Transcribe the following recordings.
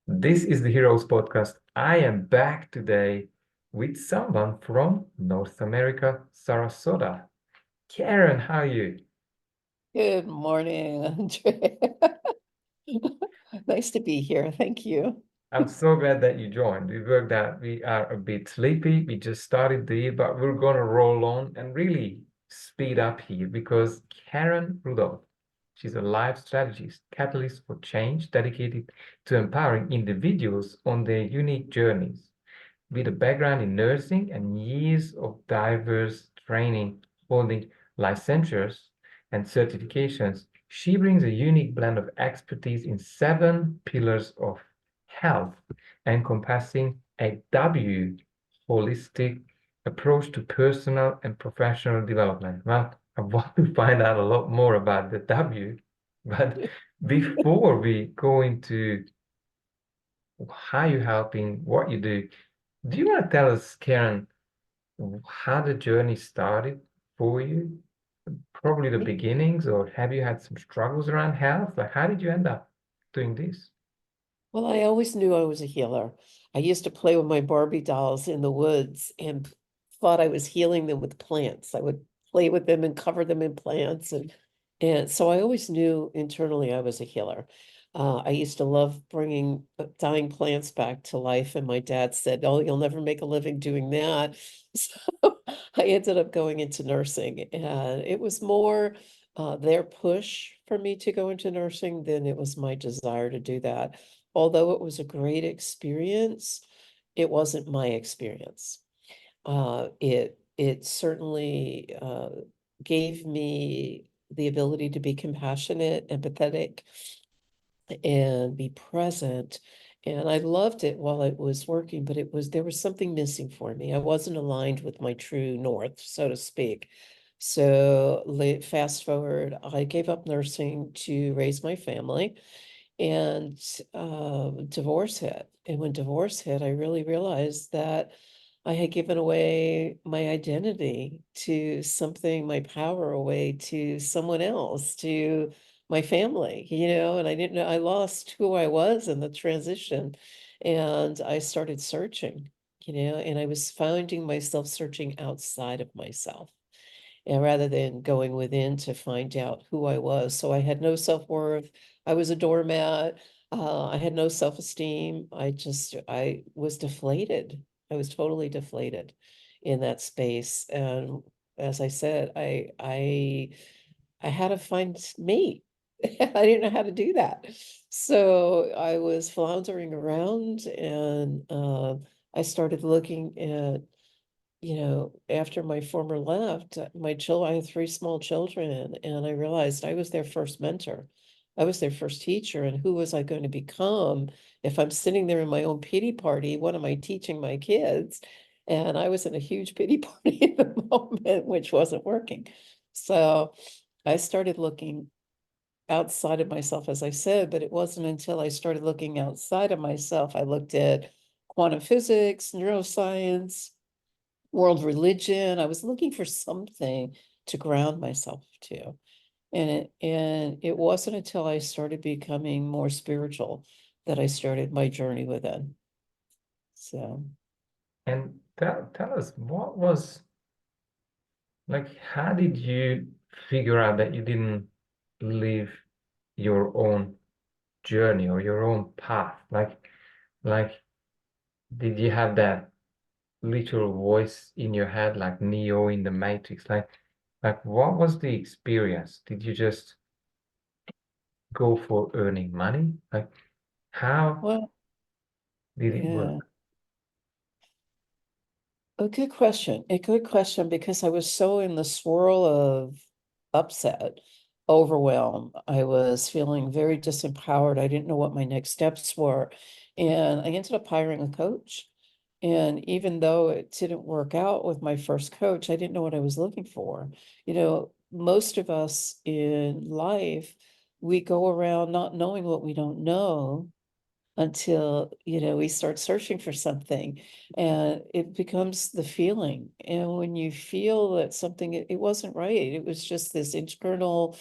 This is the Heroes Podcast. I am back today with someone from North America, Sarasota. Karen, how are you? Good morning, Andre. Nice to be here. Thank you. I'm so glad that you joined. We worked out we are a bit sleepy. We just started the year, but we're gonna roll on and really speed up here because Karen Rudolf, she's a life strategist, catalyst for change, dedicated to empowering individuals on their unique journeys. With a background in nursing and years of diverse training, holding licensures and certifications, she brings a unique blend of expertise in seven pillars of health, encompassing a holistic approach to personal and professional development. Well, I want to find out a lot more about the W, but before we go into how you're helping, what you do you want to tell us, Karen, how the journey started for you? Probably the beginnings, or have you had some struggles around health? Like, how did you end up doing this? Well, I always knew I was a healer. I used to play with my Barbie dolls in the woods and thought I was healing them with plants. I would play with them and cover them in plants, and so I always knew internally I was a healer. I used to love bringing dying plants back to life, and my dad said, "Oh, you'll never make a living doing that." So I ended up going into nursing, and it was more their push for me to go into nursing than it was my desire to do that. Although it was a great experience, it wasn't my experience. It certainly gave me the ability to be compassionate, empathetic, and be present. And I loved it while it was working, but there was something missing for me. I wasn't aligned with my true north, so to speak. So fast forward, I gave up nursing to raise my family, and divorce hit. And when divorce hit, I really realized that I had given away my identity to something, my power away to someone else, to my family, and I didn't know, I lost who I was in the transition. And I started searching, and I was finding myself searching outside of myself, and rather than going within to find out who I was. So I had no self-worth. I was a doormat. I had no self-esteem. I was deflated. I was totally deflated in that space. And as I said, I had to find me. I didn't know how to do that. So I was floundering around, and I started looking at, after my former left, I had three small children, and I realized I was their first mentor. I was their first teacher, and who was I going to become if I'm sitting there in my own pity party? What am I teaching my kids? And I was in a huge pity party at the moment, which wasn't working. So I started looking outside of myself, as I said, but it wasn't until I started looking outside of myself, I looked at quantum physics, neuroscience, world religion. I was looking for something to ground myself to. And it wasn't until I started becoming more spiritual that I started my journey with it. So, And tell us, what was like, how did you figure out that you didn't live your own journey or your own path? Like, did you have that literal voice in your head, like Neo in the Matrix? Like what was the experience? Did you just go for earning money? Like, how well, did it yeah, work? a good question. A good question, because I was so in the swirl of upset, overwhelmed. I was feeling very disempowered. I didn't know what my next steps were. And I ended up hiring a coach. And even though it didn't work out with my first coach, I didn't know what I was looking for. Most of us in life, we go around not knowing what we don't know until, we start searching for something, and it becomes the feeling. And when you feel that something, it wasn't right, it was just this internal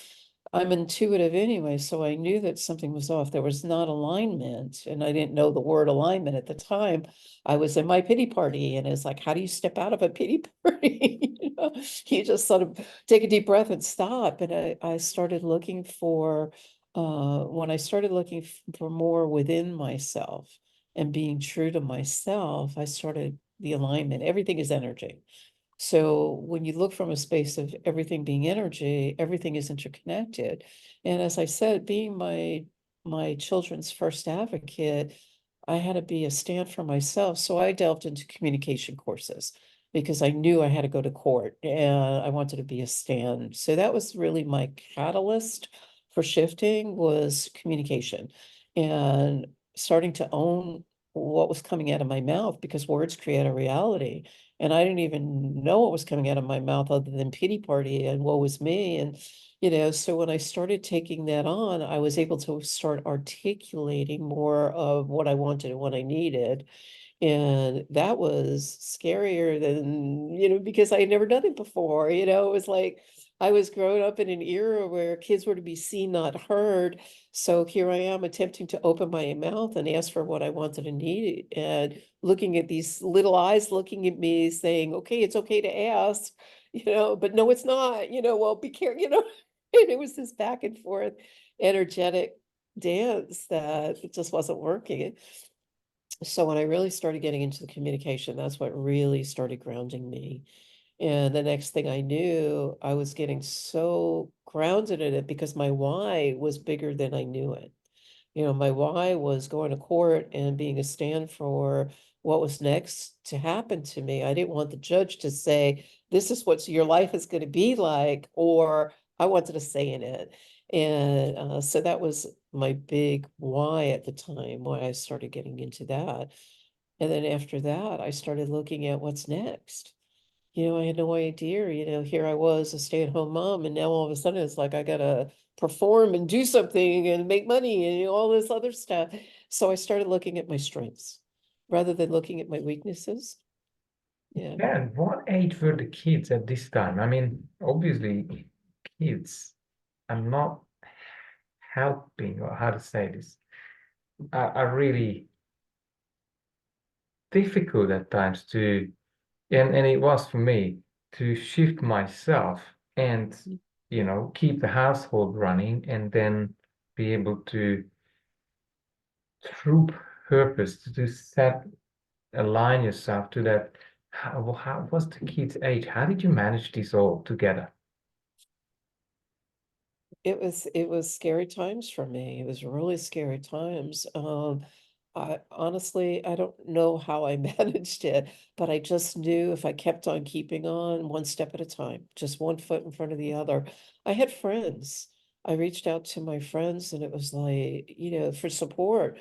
I'm intuitive anyway, so I knew that something was off. There was not alignment, and I didn't know the word alignment at the time. I was in my pity party, and it's like, how do you step out of a pity party? You just sort of take a deep breath and stop. And I started looking for, when I started looking for more within myself and being true to myself, I started the alignment. Everything is energy. So when you look from a space of everything being energy, everything is interconnected. And as I said, being my children's first advocate, I had to be a stand for myself. So I delved into communication courses because I knew I had to go to court and I wanted to be a stand. So that was really my catalyst for shifting was communication and starting to own what was coming out of my mouth because words create a reality. And I didn't even know what was coming out of my mouth other than pity party and woe was me. And, so when I started taking that on, I was able to start articulating more of what I wanted and what I needed. And that was scarier than, because I had never done it before. It was like I was growing up in an era where kids were to be seen, not heard. So here I am attempting to open my mouth and ask for what I wanted and needed. And looking at these little eyes looking at me saying, okay, it's okay to ask, but no, it's not, well, be careful, And it was this back and forth energetic dance that it just wasn't working. So when I really started getting into the communication, that's what really started grounding me. And the next thing I knew, I was getting so grounded in it because my why was bigger than I knew it. My why was going to court and being a stand for what was next to happen to me. I didn't want the judge to say, this is what your life is going to be like, or I wanted to say in it. And so that was my big why at the time, why I started getting into that. And then after that, I started looking at what's next. I had no idea, here I was a stay-at-home mom, and now all of a sudden it's like I gotta perform and do something and make money and all this other stuff. So I started looking at my strengths rather than looking at my weaknesses. Yeah. Yeah, and what age were the kids at this time? I mean, obviously, kids are not helping, or how to say this, are really difficult at times to, and it was for me to shift myself and, keep the household running and then be able to, through purpose, to set, align yourself to that. How was the kid's age? How did you manage this all together? It was scary times for me. It was really scary times. I honestly, I don't know how I managed it, but I just knew if I kept on keeping on one step at a time, just one foot in front of the other. I had friends. I reached out to my friends and it was like, for support.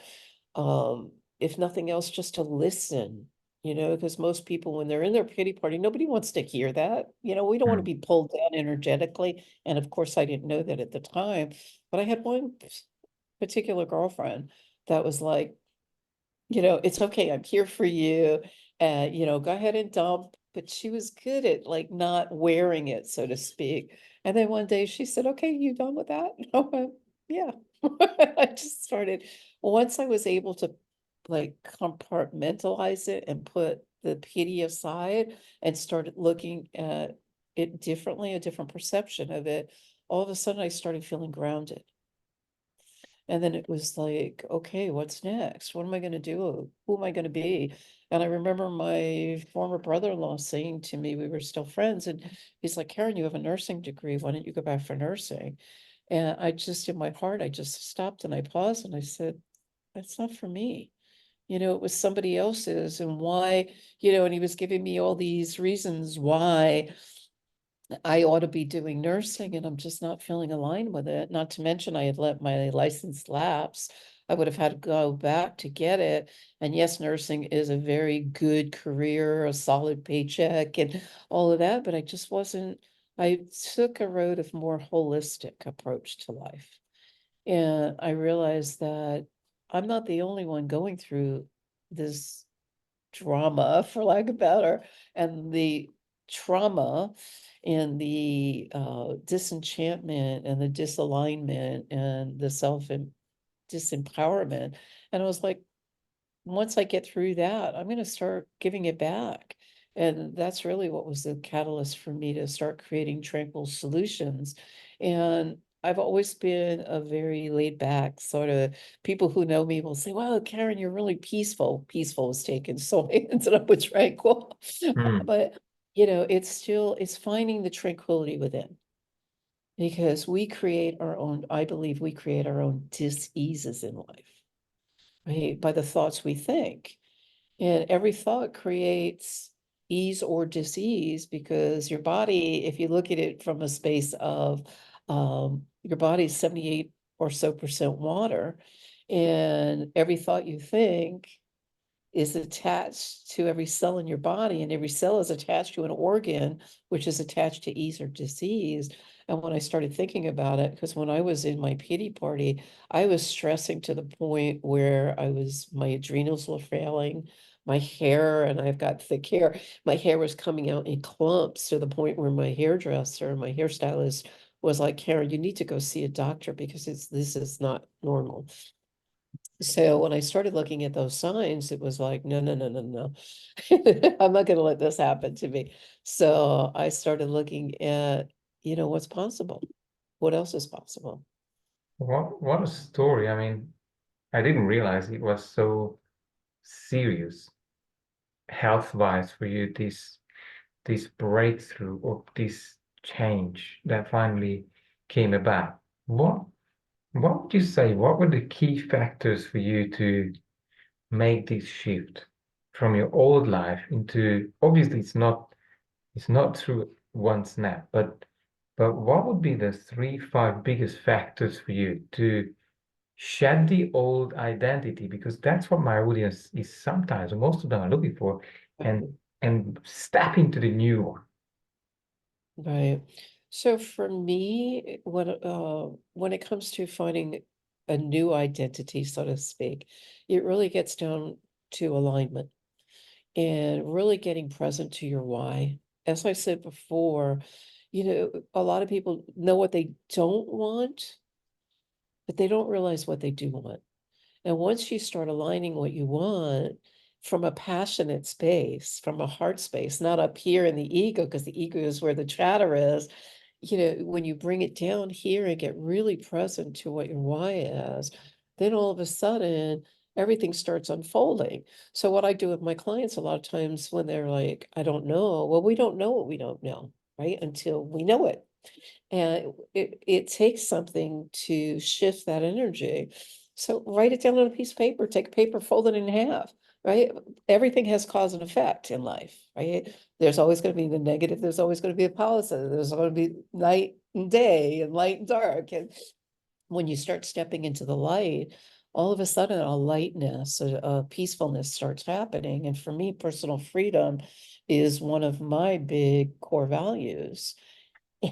If nothing else, just to listen, because most people, when they're in their pity party, nobody wants to hear that. We don't want to Hmm. be pulled down energetically. And of course, I didn't know that at the time, but I had one particular girlfriend that was like, it's okay, I'm here for you. And, go ahead and dump. But she was good at like not wearing it, so to speak. And then one day she said, okay, you done with that? I went, yeah. I just started, once I was able to like compartmentalize it and put the pity aside and started looking at it differently, a different perception of it, all of a sudden I started feeling grounded. And then it was like, okay, what's next? What am I going to do? Who am I going to be? And I remember my former brother-in-law saying to me, we were still friends, and he's like, Karen, you have a nursing degree. Why don't you go back for nursing? And I just, in my heart, I just stopped and I paused and I said, that's not for me. It was somebody else's, and why, and he was giving me all these reasons why I ought to be doing nursing, and I'm just not feeling aligned with it. Not to mention I had let my license lapse. I would have had to go back to get it. And yes, nursing is a very good career, a solid paycheck and all of that, but I just wasn't, I took a road of more holistic approach to life. And I realized that I'm not the only one going through this drama, for lack of better, and the trauma and the disenchantment and the disalignment and the disempowerment. And I was like, once I get through that, I'm going to start giving it back. And that's really what was the catalyst for me to start creating Tranquil SOULutions. And I've always been a very laid back sort of, people who know me will say, wow, Karen, you're really peaceful. Peaceful was taken. So I ended up with Tranquil. Mm. But, you know, it's finding the tranquility within, because we create our own, I believe we create our own dis-eases in life, right? By the thoughts we think. And every thought creates ease or dis-ease, because your body, if you look at it from a space of your body's 78 or so percent water, and every thought you think is attached to every cell in your body, and every cell is attached to an organ, which is attached to ease or disease. And when I started thinking about it, because when I was in my pity party, I was stressing to the point where my adrenals were failing, my hair, and I've got thick hair. My hair was coming out in clumps to the point where my hairdresser, my hairstylist was like, Karen, you need to go see a doctor because this is not normal. So when I started looking at those signs, it was like, no, no, no, no, no. I'm not going to let this happen to me. So I started looking at, what's possible. What else is possible? What a story. I mean, I didn't realize it was so serious health-wise for you, this breakthrough or this change that finally came about. What would you say? What were the key factors for you to make this shift from your old life into, obviously it's not through one snap, but what would be the 3, 5 biggest factors for you to shed the old identity? Because that's what my audience is sometimes, or most of them are looking for, and step into the new one. Right. So for me, when it comes to finding a new identity, so to speak, it really gets down to alignment and really getting present to your why. As I said before, a lot of people know what they don't want, but they don't realize what they do want. And once you start aligning what you want from a passionate space, from a heart space, not up here in the ego, because the ego is where the chatter is, when you bring it down here and get really present to what your why is, then all of a sudden everything starts unfolding. So what I do with my clients a lot of times when they're like, I don't know, well, we don't know what we don't know, right? Until we know it. And it takes something to shift that energy. So write it down on a piece of paper, take a paper, fold it in half, right? Everything has cause and effect in life, right? There's always going to be the negative, there's always going to be a positive, there's going to be night and day and light and dark. And when you start stepping into the light, all of a sudden a lightness, a peacefulness starts happening. And for me, personal freedom is one of my big core values.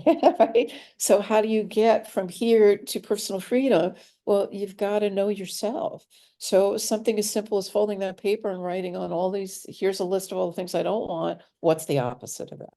Right. So how do you get from here to personal freedom? Well, you've got to know yourself. So something as simple as folding that paper and writing on all these, here's a list of all the things I don't want. What's the opposite of that?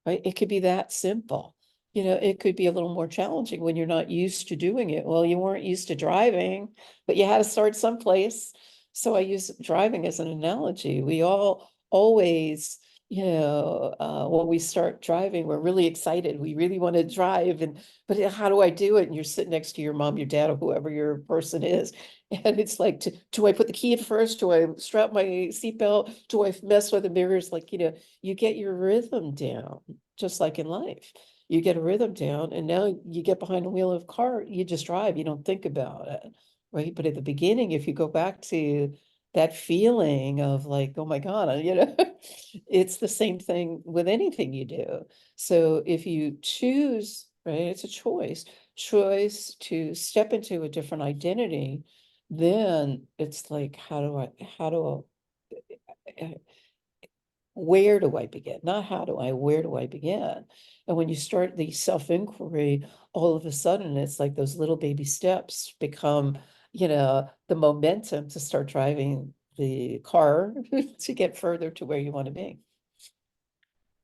Right? It could be that simple. It could be a little more challenging when you're not used to doing it. Well, you weren't used to driving, but you had to start someplace. So I use driving as an analogy. We all always, when we start driving, we're really excited. We really want to drive, but how do I do it? And you're sitting next to your mom, your dad, or whoever your person is. And it's like, do I put the key in first? Do I strap my seatbelt? Do I mess with the mirrors? Like, you get your rhythm down, just like in life. You get a rhythm down, and now you get behind the wheel of a car, you just drive, you don't think about it, right? But at the beginning, if you go back to that feeling of like, oh my God, it's the same thing with anything you do. So if you choose, right, it's a choice to step into a different identity, then it's like, how do I, where do I begin? Not how do I, where do I begin? And when you start the self-inquiry, all of a sudden it's like those little baby steps become, the momentum to start driving the car to get further to where you want to be.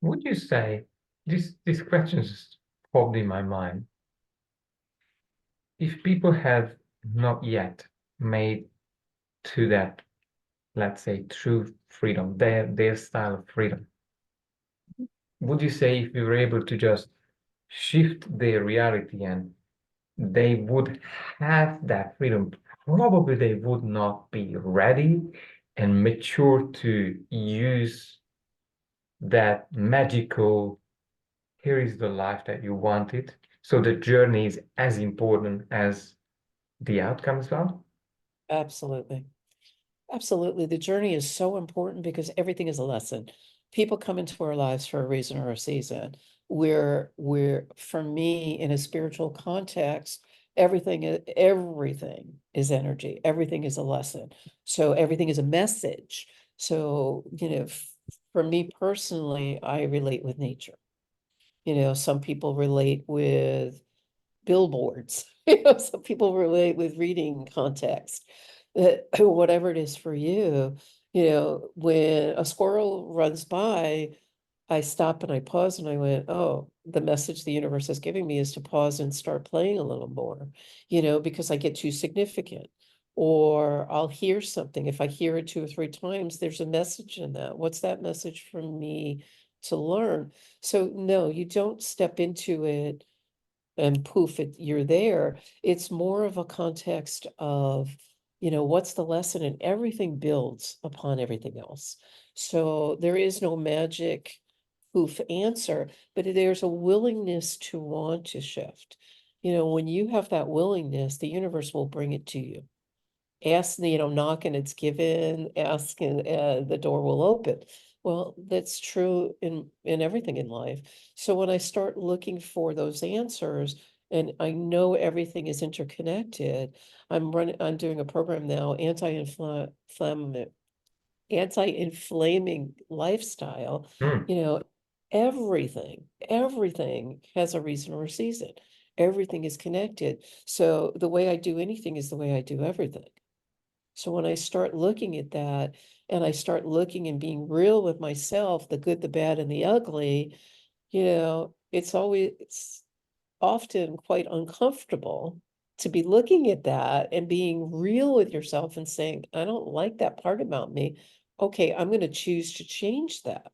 Would you say this question just popped in my mind? If people have not yet made to that, let's say, true freedom, their style of freedom, would you say if we were able to just shift their reality and they would have that freedom, probably they would not be ready and mature to use that magical, here is the life that you wanted. So the journey is as important as the outcome as well. Absolutely. Absolutely. The journey is so important because everything is a lesson. People come into our lives for a reason or a season. For me, in a spiritual context, everything is energy. Everything is a lesson. So everything is a message. So, for me personally, I relate with nature. Some people relate with billboards. Some people relate with reading context. Whatever it is for you, when a squirrel runs by, I stop and I pause and I went, oh, the message the universe is giving me is to pause and start playing a little more, because I get too significant. Or I'll hear something. If I hear it 2 or 3 times, there's a message in that. What's that message for me to learn? So no, you don't step into it and poof, you're there. It's more of a context of, what's the lesson, and everything builds upon everything else. So there is no magic poof answer, but there's a willingness to want to shift. When you have that willingness, the universe will bring it to you. Ask, knock and it's given, ask and the door will open. Well, that's true in everything in life. So when I start looking for those answers, and I know everything is interconnected, I'm doing a program now, anti-inflaming lifestyle. Hmm. you know, everything has a reason or a season. Everything is connected. So the way I do anything is the way I do everything. So when I start looking at that, and I start looking and being real with myself, the good, the bad, and the ugly, it's often quite uncomfortable to be looking at that and being real with yourself and saying, I don't like that part about me. Okay, I'm going to choose to change that.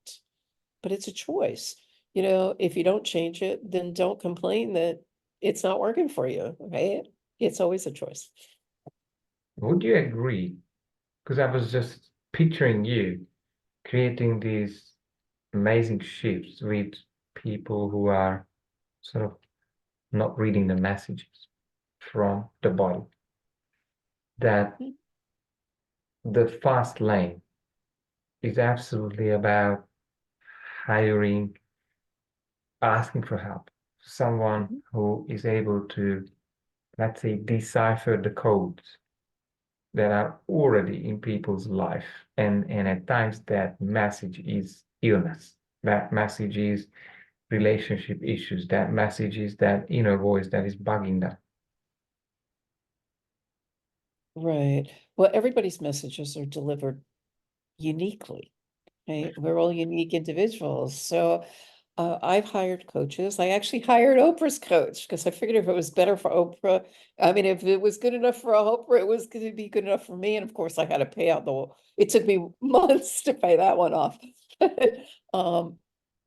But it's a choice. If you don't change it, then don't complain that it's not working for you, right? It's always a choice. Would you agree? Because I was just picturing you creating these amazing shifts with people who are sort of not reading the messages from the body. That the fast lane is absolutely about hiring, asking for help, someone Mhm. who is able to, let's say, decipher the codes that are already in people's life. And at times that message is illness. That message is relationship issues. That message is that inner voice that is bugging them. Right. Well, everybody's messages are delivered uniquely, right? We're all unique individuals. So I've hired coaches. I actually hired Oprah's coach because I figured if it was better for Oprah, I mean, if it was good enough for Oprah, it was going to be good enough for me. And of course, I had to pay out it took me months to pay that one off. Um,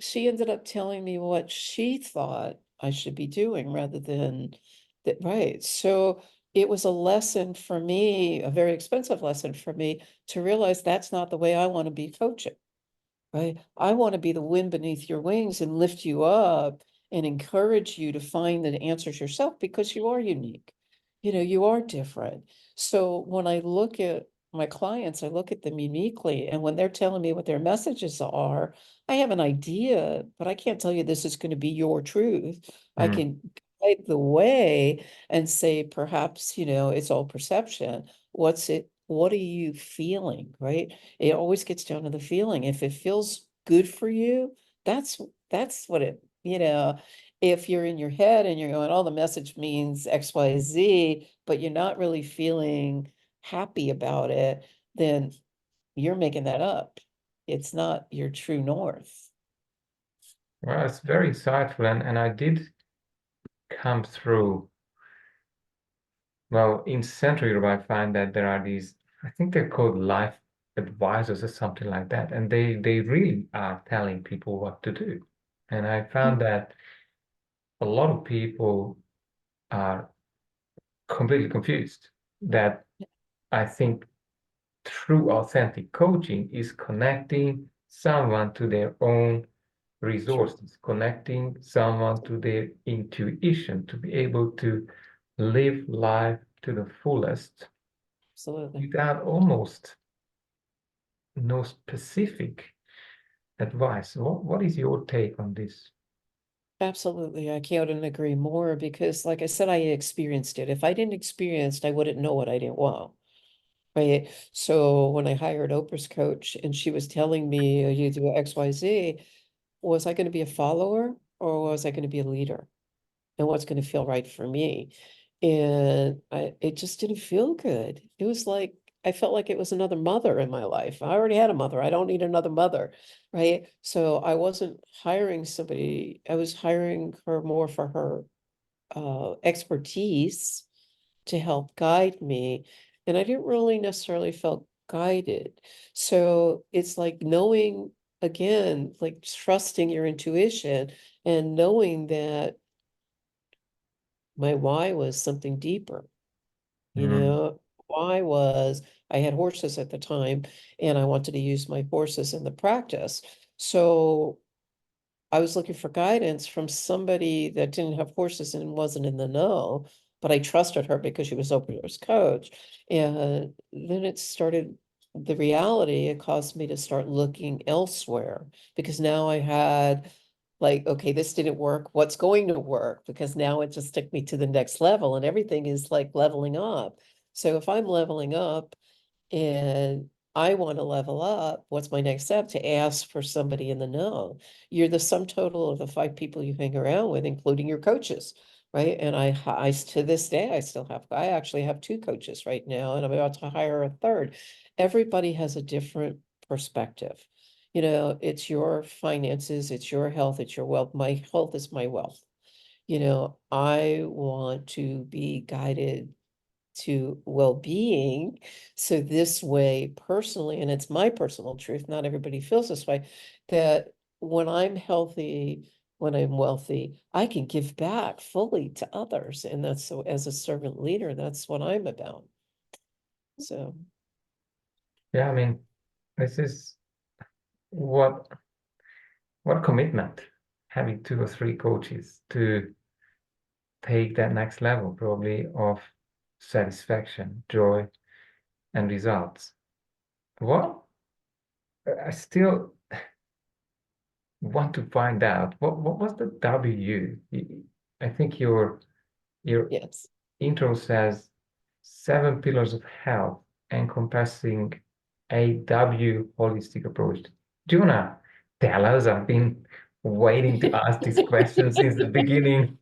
she ended up telling me what she thought I should be doing rather than that. Right. So it was a lesson for me, a very expensive lesson for me to realize that's not the way I want to be coaching. Right. I want to be the wind beneath your wings and lift you up and encourage you to find the answers yourself because you are unique. You are different. So when I look at my clients, I look at them uniquely. And when they're telling me what their messages are, I have an idea, but I can't tell you this is going to be your truth. I Mm. can guide the way and say, perhaps, it's all perception. What are you feeling? Right. It always gets down to the feeling. If it feels good for you, that's that's what if you're in your head and you're going, oh, the message means XYZ, but you're not really feeling happy about it, then you're making that up. It's not your true north. Well, it's very insightful, and I did come through. Well, in Central Europe, I find that there are these, I think they're called life advisors or something like that, and they really are telling people what to do. And I found that a lot of people are completely confused. That I think true authentic coaching is connecting someone to their own True. resources, connecting someone to their intuition to be able to live life to the fullest Absolutely. without almost no specific advice. What is your take on this? Absolutely. I can't agree more because, like I said, I experienced it. If I didn't experience it, I wouldn't know what I didn't want. Right. So when I hired Oprah's coach and she was telling me, you do XYZ, was I going to be a follower or was I going to be a leader? And what's going to feel right for me? And it just didn't feel good. It was like, I felt like it was another mother in my life. I already had a mother. I don't need another mother. Right. So I wasn't hiring somebody, I was hiring her more for her expertise to help guide me. And I didn't really necessarily feel guided. So it's like knowing, again, like trusting your intuition and knowing that my why was something deeper. You Mm, know, why was I had horses at the time and I wanted to use my horses in the practice. So I was looking for guidance from somebody that didn't have horses and wasn't in the know, but I trusted her because she was Oprah's coach. And then it started, the reality, it caused me to start looking elsewhere because now I had like, okay, this didn't work. What's going to work? Because now it just took me to the next level and everything is like leveling up. So if I'm leveling up, and I want to level up, what's my next step? To ask for somebody in the know. You're the sum total of the five people you hang around with, including your coaches, right? And to this day, I actually have two coaches right now, and I'm about to hire a third. Everybody has a different perspective. You know, it's your finances, it's your health, it's your wealth. My health is my wealth. You know, I want to be guided to well-being. So this way, personally, and it's my personal truth, not everybody feels this way, that when I'm healthy, when I'm wealthy, I can give back fully to others. And that's so as a servant leader, that's what I'm about. So yeah, I mean, this is what what commitment having two or three coaches to take that next level, probably of satisfaction, joy, and results. What I still want to find out what was the W? I think your yes. intro says 7 pillars of health encompassing a W holistic approach. Do you wanna tell us? I've been waiting to ask these questions since the beginning.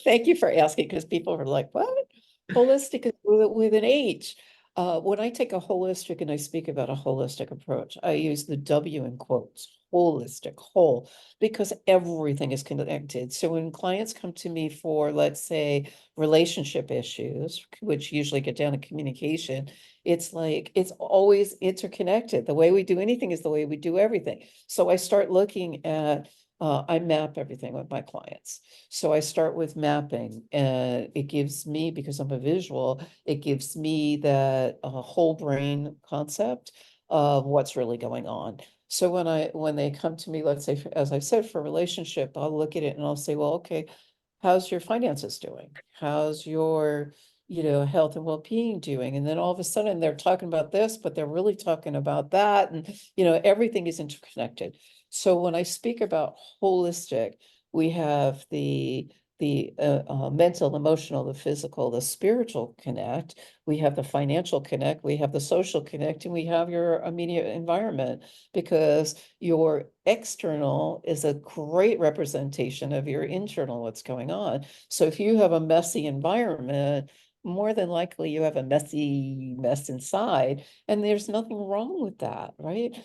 Thank you for asking because people are like, what? Holistic is with an H. When I take a holistic and I speak about a holistic approach, I use the W in quotes, holistic, whole, because everything is connected. So when clients come to me for, let's say, relationship issues, which usually get down to communication, it's like it's always interconnected. The way we do anything is the way we do everything. So I start looking at I map everything with my clients. So I start with mapping and it gives me, because I'm a visual, it gives me that whole brain concept of what's really going on. So when they come to me, let's say, as I said, for relationship, I'll look at it and I'll say, well, okay, how's your finances doing? How's your, health and well-being doing? And then all of a sudden they're talking about this, but they're really talking about that. And, everything is interconnected. So when I speak about holistic, we have the mental, emotional, the physical, the spiritual connect. We have the financial connect. We have the social connect, and we have your immediate environment because your external is a great representation of your internal, what's going on. So if you have a messy environment, more than likely you have a messy mess inside, and there's nothing wrong with that, right?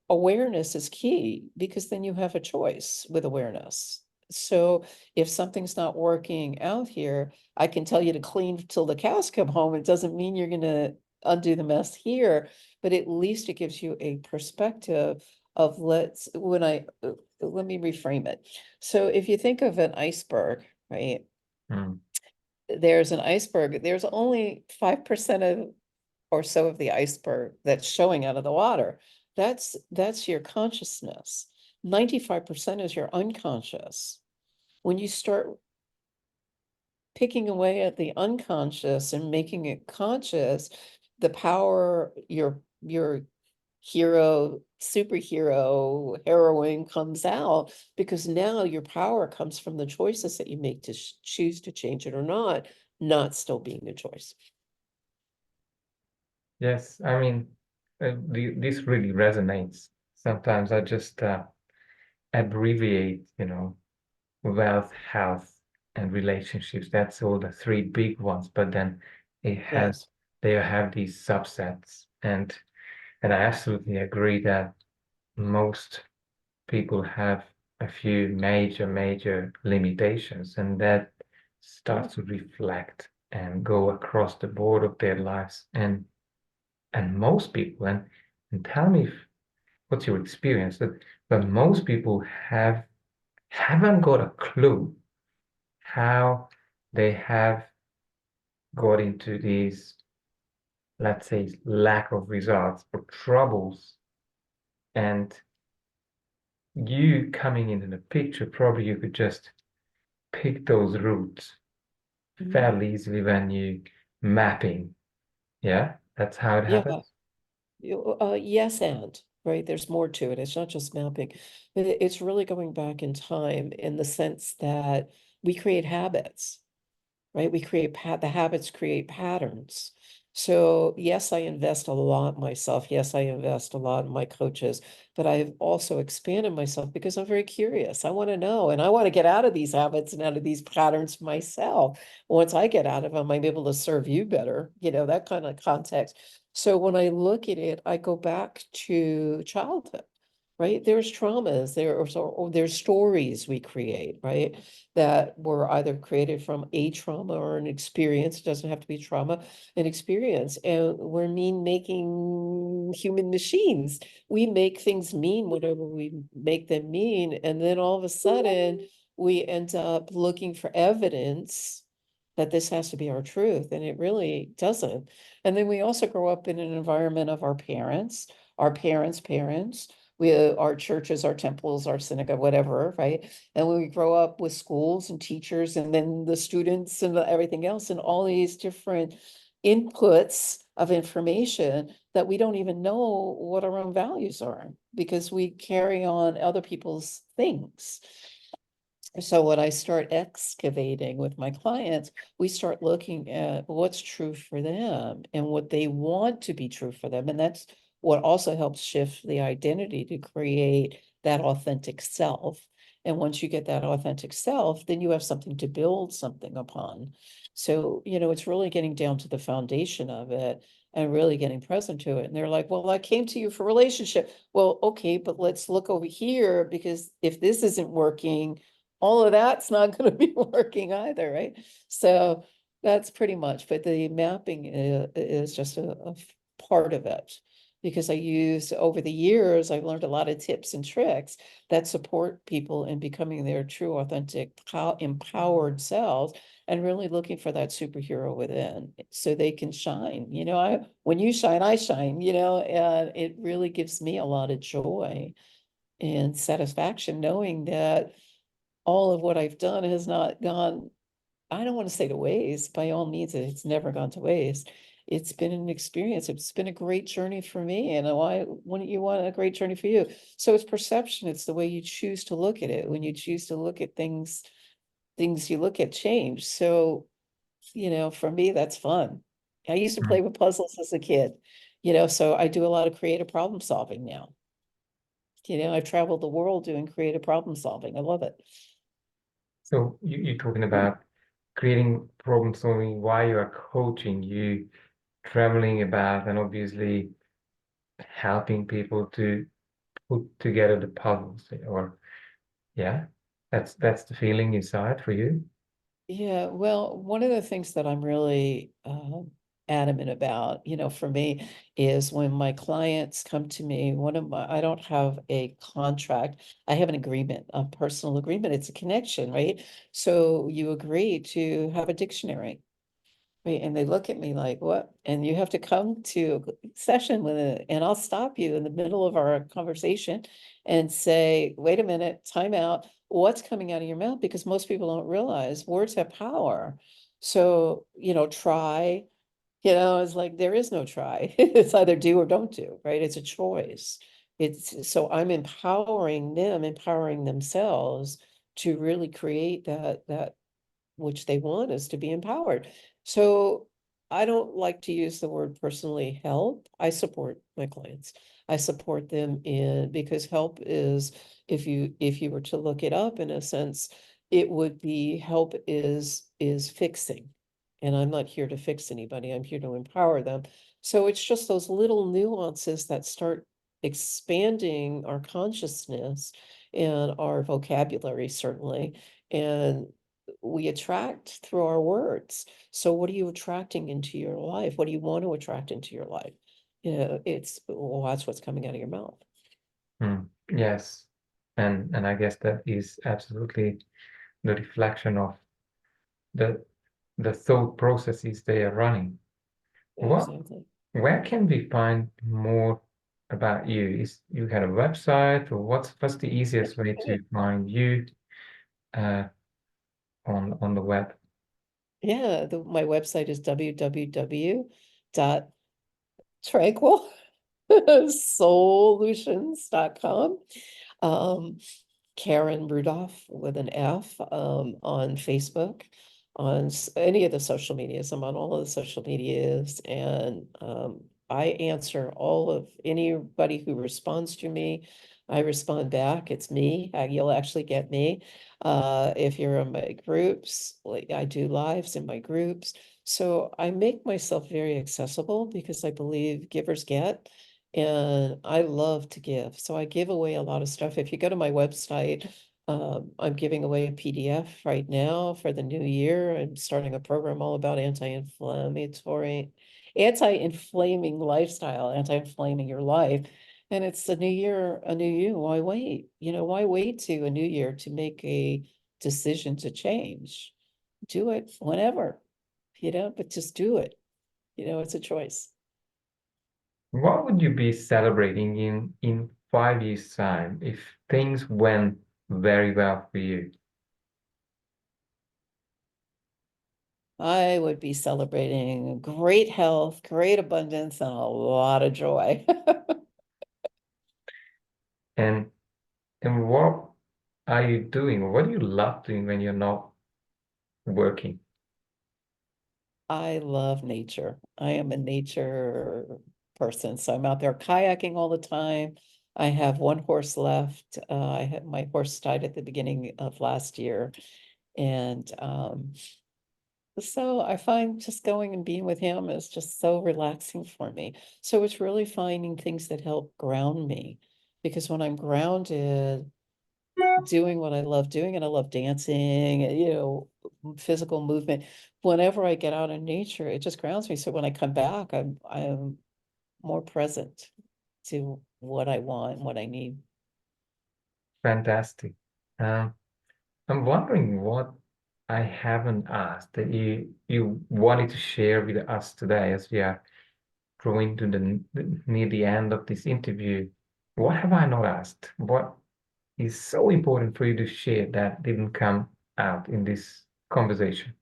Awareness is key, because then you have a choice with awareness. So if something's not working out here, I can tell you to clean till the cows come home. It doesn't mean you're going to undo the mess here, but at least it gives you a perspective of let me reframe it. So if you think of an iceberg, right? Mm. There's an iceberg, there's only 5% of or so of the iceberg that's showing out of the water. That's your consciousness. 95% is your unconscious. When you start picking away at the unconscious and making it conscious, the power, your hero, superhero, heroine comes out, because now your power comes from the choices that you make to choose to change it or not still being a choice. Yes, I mean, this really resonates. Sometimes I just abbreviate, wealth, health, and relationships. That's all the three big ones. But then it has Yes. they have these subsets, and I absolutely agree that most people have a few major limitations, and that Yeah. starts to reflect and go across the board of their lives. And most people, and tell me if, what's your experience, but most people haven't got a clue how they have got into these, let's say, lack of results or troubles. And you coming into the picture, probably you could just pick those routes Mhm. fairly easily when you mapping. Yeah, that's how it Yeah. happens. Yes, and right, there's more to it. It's not just mapping, but it's really going back in time, in the sense that we create habits, right? We create the habits create patterns. So yes, I invest a lot in myself. Yes, I invest a lot in my coaches, but I've also expanded myself because I'm very curious. I want to know, and I want to get out of these habits and out of these patterns myself. Once I get out of them, I'm able to serve you better, that kind of context. So when I look at it, I go back to childhood, right? There's traumas, or there's stories we create, right? That were either created from a trauma or an experience. It doesn't have to be trauma, an experience. And we're mean making human machines. We make things mean whatever we make them mean. And then all of a sudden, we end up looking for evidence that this has to be our truth. And it really doesn't. And then we also grow up in an environment of our parents, parents. Our churches, our temples, our synagogue, whatever, right? And when we grow up with schools and teachers, and then the students and everything else, and all these different inputs of information, that we don't even know what our own values are, because we carry on other people's things. So when I start excavating with my clients, we start looking at what's true for them and what they want to be true for them. And that's what also helps shift the identity to create that authentic self. And once you get that authentic self, then you have something to build something upon. So, it's really getting down to the foundation of it and really getting present to it. And they're like, well, I came to you for relationship. Well, okay, but let's look over here, because if this isn't working, all of that's not going to be working either, right? So that's pretty much, but the mapping is just a part of it, because I use, over the years, I've learned a lot of tips and tricks that support people in becoming their true, authentic, empowered selves, and really looking for that superhero within, so they can shine. When you shine, I shine, and it really gives me a lot of joy and satisfaction knowing that all of what I've done has not gone, I don't want to say to waste. By all means, it's never gone to waste. It's been an experience. It's been a great journey for me. And why wouldn't you want a great journey for you? So it's perception. It's the way you choose to look at it. When you choose to look at things you look at change. So, for me, that's fun. I used to Mm. play with puzzles as a kid, so I do a lot of creative problem solving now. I've traveled the world doing creative problem solving. I love it. So you're talking about creating problem solving while you are coaching, you traveling about and obviously helping people to put together the puzzles, or yeah, that's the feeling inside for you. Yeah, well, one of the things that I'm really adamant about, for me is when my clients come to me, I don't have a contract, I have an agreement, a personal agreement. It's a connection, right? So you agree to have a dictionary. Right, and they look at me like, what? And you have to come to a session with it, and I'll stop you in the middle of our conversation and say, wait a minute, time out. What's coming out of your mouth? Because most people don't realize words have power. So, try, it's like there is no try. It's either do or don't do, right? It's a choice. It's so I'm empowering them, empowering themselves to really create that which they want is to be empowered. So I don't like to use the word personally help. I support my clients. I support them in because help is, if you were to look it up in a sense, it would be help is fixing. And I'm not here to fix anybody. I'm here to empower them. So it's just those little nuances that start expanding our consciousness and our vocabulary, certainly. And we attract through our words. So what are you attracting into your life? What do you want to attract into your life? Well, that's what's coming out of your mouth. Yes, and I guess that is absolutely the reflection of the the thought processes they are running. What Exactly. Where can we find more about you? Is you had a website, or what's the easiest way to find you uh, on the web? Yeah, my website is www dot tranquil solutions.com. Um, Karen Rudolf with an F on Facebook, on any of the social medias. I'm on all of the social medias, and I answer all of anybody who responds to me. I respond back. It's me. You'll actually get me. If you're in my groups, like I do lives in my groups. So I make myself very accessible because I believe givers get. And I love to give. So I give away a lot of stuff. If you go to my website, I'm giving away a PDF right now for the new year. I'm starting a program all about anti-inflaming lifestyle, anti-inflaming your life. And it's the new year, a new you. Why wait? Why wait to a new year to make a decision to change? Do it whenever, but just do it. It's a choice. What would you be celebrating in 5 years' time if things went very well for you? I would be celebrating great health, great abundance, and a lot of joy. And and what are you doing? What do you love doing when you're not working? I love nature. I am a nature person, so I'm out there kayaking all the time. I have one horse left. My horse died at the beginning of last year, and so I find just going and being with him is just so relaxing for me. So it's really finding things that help ground me, because when I'm grounded, doing what I love doing, and I love dancing, and, physical movement. Whenever I get out in nature, it just grounds me. So when I come back, I'm more present to what I want and what I need. Fantastic. Um, I'm wondering what I haven't asked that you wanted to share with us today as we are drawing to near the end of this interview. What have I not asked? What is so important for you to share that didn't come out in this conversation?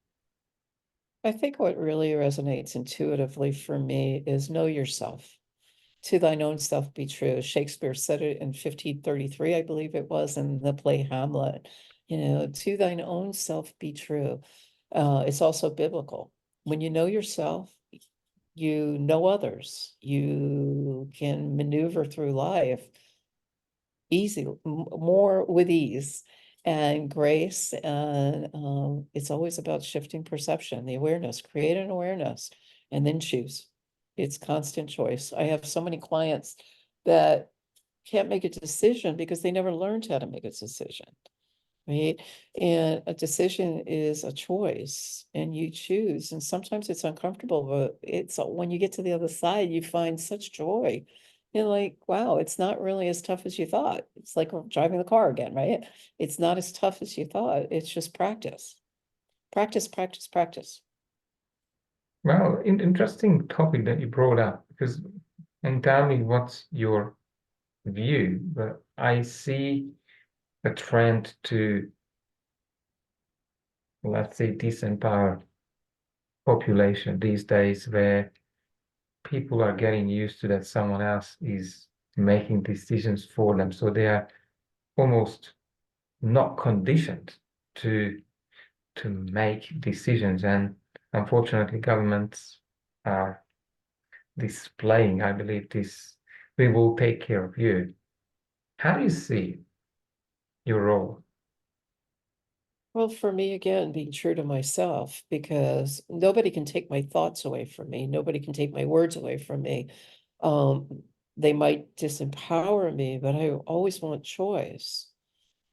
I think what really resonates intuitively for me is know yourself. To thine own self be true. Shakespeare said it in 1533, I believe it was, in the play Hamlet. To thine own self be true. It's also biblical. When you know yourself, you know others. You can maneuver through life more with ease. and grace. And it's always about shifting perception, the awareness, create an awareness, and then choose. It's constant choice. I have so many clients that can't make a decision because they never learned how to make a decision. Right. And a decision is a choice and you choose. And sometimes it's uncomfortable, but it's when you get to the other side, you find such joy. You're like, wow, it's not really as tough as you thought. It's like driving the car again, right? It's not as tough as you thought. It's just practice, practice, practice, practice. Well, interesting topic that you brought up because, and tell me what's your view, but I see a trend to, let's say, disempower population these days where people are getting used to that someone else is making decisions for them. So they are almost not conditioned to make decisions. And unfortunately, governments are displaying, I believe, this, we will take care of you. How do you see your role? Well, for me, again, being true to myself, because nobody can take my thoughts away from me. Nobody can take my words away from me. Um, they might disempower me, but I always want choice.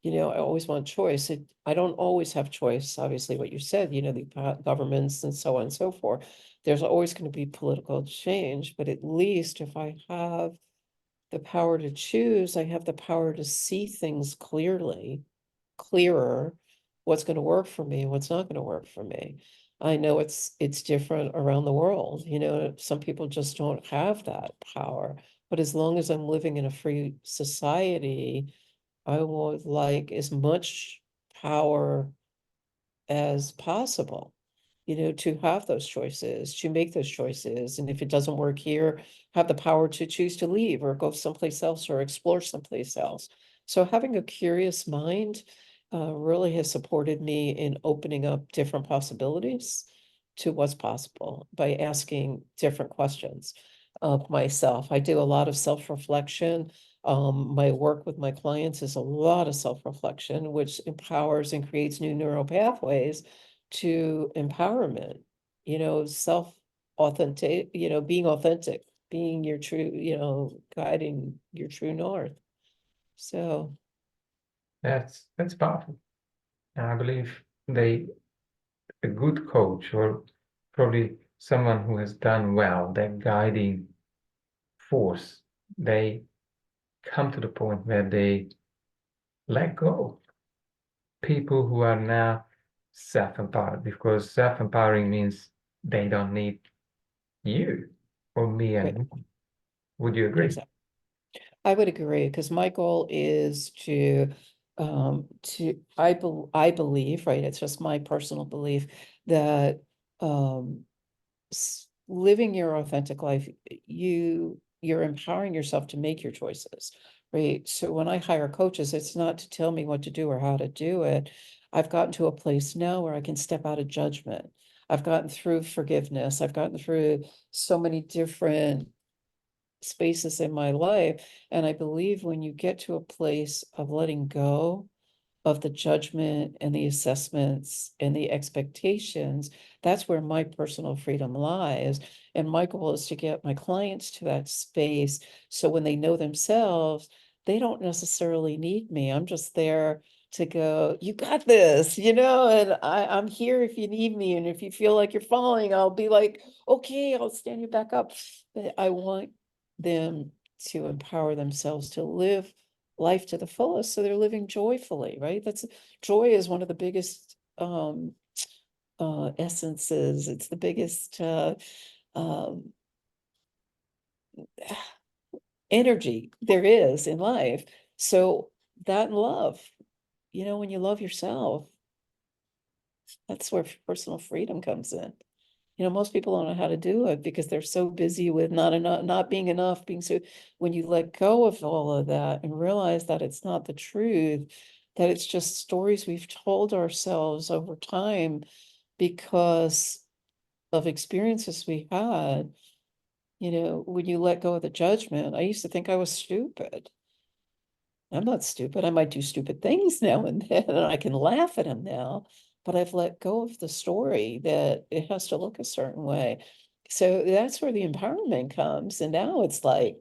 I always want choice. I don't always have choice, obviously, what you said, the governments and so on and so forth. There's always going to be political change, but at least if I have the power to choose, I have the power to see things clearer, what's going to work for me, what's not going to work for me. I know it's different around the world. Some people just don't have that power. But as long as I'm living in a free society, I would like as much power as possible, to have those choices, to make those choices. And if it doesn't work here, have the power to choose to leave or go someplace else or explore someplace else. So having a curious mind really has supported me in opening up different possibilities to what's possible by asking different questions of myself. I do a lot of self-reflection. My work with my clients is a lot of self-reflection, which empowers and creates new neural pathways to empowerment, self-authentic, being authentic, being your true, guiding your true north. So, That's powerful. And I believe a good coach or probably someone who has done well, that guiding force, they come to the point where they let go. People who are now self-empowered, because self-empowering means they don't need you or me right, anymore. Would you agree? exactly. I would agree because my goal is I believe, right, it's just my personal belief that um living your authentic life, you're empowering yourself to make your choices, right? So when I hire coaches, it's not to tell me what to do or how to do it. I've gotten to a place now where I can step out of judgment. I've gotten through forgiveness. I've gotten through so many different spaces in my life. And I believe when you get to a place of letting go of the judgment and the assessments and the expectations, that's where my personal freedom lies. And my goal is to get my clients to that space. So when they know themselves, they don't necessarily need me. I'm just there to go, you got this, and I'm here if you need me. And if you feel like you're falling, I'll be like, okay, I'll stand you back up. But I want them to empower themselves to live life to the fullest, so they're living joyfully, right? That's joy is one of the biggest essences. It's the biggest um energy there is in life. So that and love, when you love yourself, that's where personal freedom comes in. Most people don't know how to do it because they're so busy with not enough, not being enough, being so. When you let go of all of that and realize that it's not the truth, that it's just stories we've told ourselves over time because of experiences we had, when you let go of the judgment. I used to think I was stupid. I'm not stupid. I might do stupid things now and then, and I can laugh at them now, but I've let go of the story that it has to look a certain way. So that's where the empowerment comes. And now it's like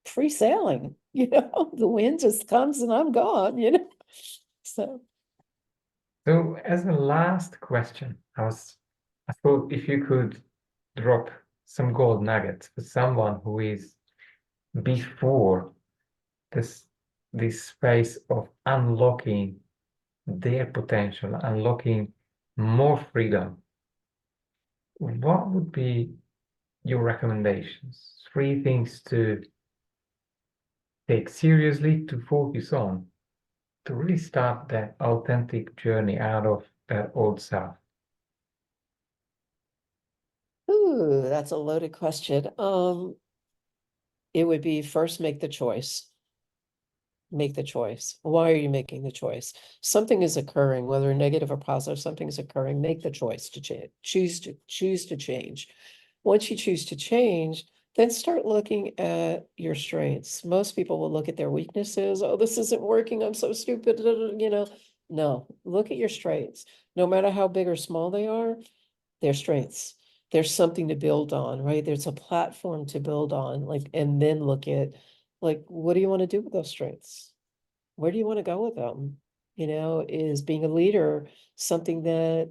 free sailing, the wind just comes and I'm gone. So, So as a last question, I thought if you could drop some gold nuggets for someone who is before this this space of unlocking their potential, unlocking more freedom, what would be your recommendations? Three things to take seriously, to focus on, to really start that authentic journey out of that old self. ooh, that's a loaded question. It would be first make the choice. Make the choice. Why are you making the choice? Something is occurring, whether negative or positive, something's occurring. Make the choice to change. Choose to change. Once you choose to change, then start looking at your strengths. Most people will look at their weaknesses. Oh, this isn't working. I'm so stupid. No, look at your strengths. No matter how big or small they are, they're strengths. There's something to build on, right? There's a platform to build on, like, and then look at, like, what do you want to do with those strengths? Where do you want to go with them? Is being a leader something that,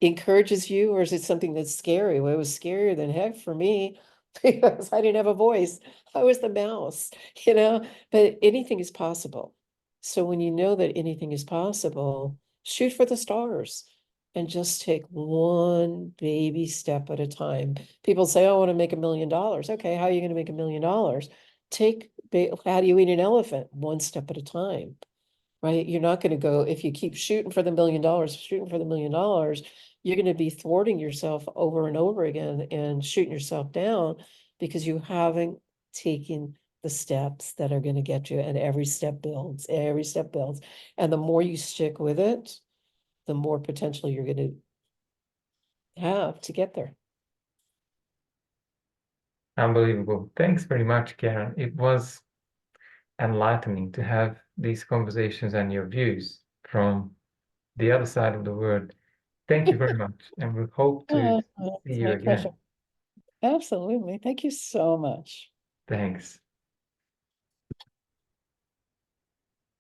encourages you, or is it something that's scary? Well, it was scarier than heck for me because I didn't have a voice. I was the mouse, but anything is possible. So when you know that anything is possible, shoot for the stars and just take one baby step at a time. People say, "Oh, I want to make $1 million." Okay, how are you going to make $1 million? How do you eat an elephant? One step at a time, right? You're not going to go, if you keep shooting for the $1 million, you're going to be thwarting yourself over and over again and shooting yourself down because you haven't taken the steps that are going to get you. And every step builds, every step builds. And the more you stick with it, the more potential you're going to have to get there. Unbelievable. Thanks very much, Karen. It was enlightening to have these conversations and your views from the other side of the world. Thank you very much, and we hope to Oh, see it's you my pleasure. again. Absolutely. Thank you so much. Thanks.